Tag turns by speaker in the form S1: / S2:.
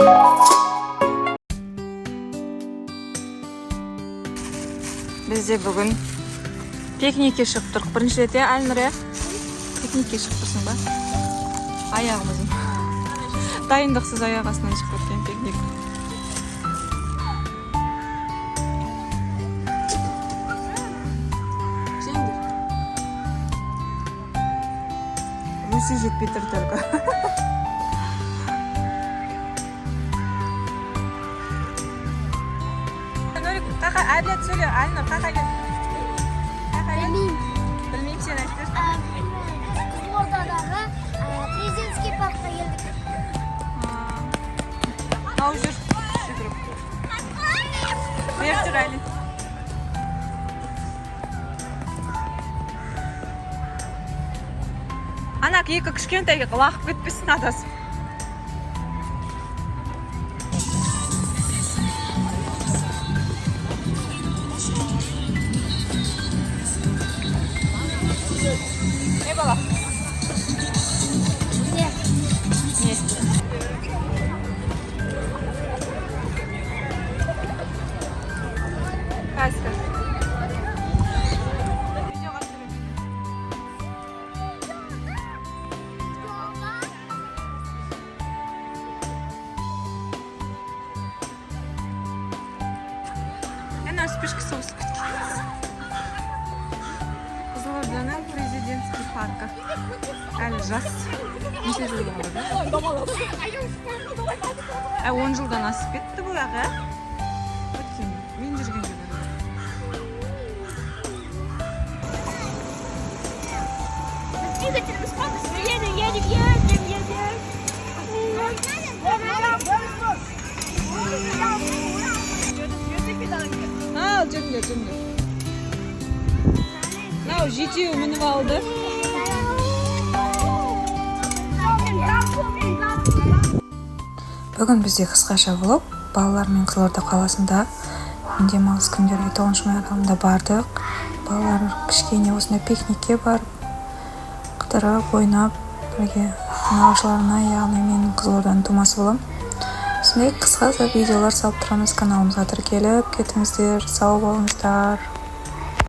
S1: Biz de bugün piknikке шығып тұрық. Бірінші рет, Әлнұр, piknikке шығып тұрсың ба? Аяғымыздың. Дайындықсыз аяқ астынан шығып кеткен pikник. Руси жетпей тұр только. Әділет сөйле, Әлнұр, қақа кет? Білмеймін, сен айтыр.
S2: Қызылордадағы президентский паркқа келдік.
S1: Ау жүр, жүгіріп. Бер жүр, Әлін. Анақ екі кішкентайға лақып кетпесін адасып. Ne bala?
S2: Не.
S1: Не. Каска. Она спешка соус. Қызылорданың президентский паркі. Әлі жас. Неше жыл болды? 10 жылдан асып кетті бұл ағы. Өткен, мен жүрген жылы. Ал, жүріңдер, жүріңдер. Нау, жетеуі мініп алды.
S3: Бүгін бізде қысқаша влог. Балалармен Қызылорда қаласында демалыс күндерге 9 май аралығында бардық. Балалар кішкене осындай пикникке барып, қыдырып, ойнап, бірге нағашыларына, яғни мен Қызылорданың тумасы боламын. Осындай қысқа видеолар салып тұрамыз. Каналымызға тіркеліп кетіңіздер. Сау болыңыздар.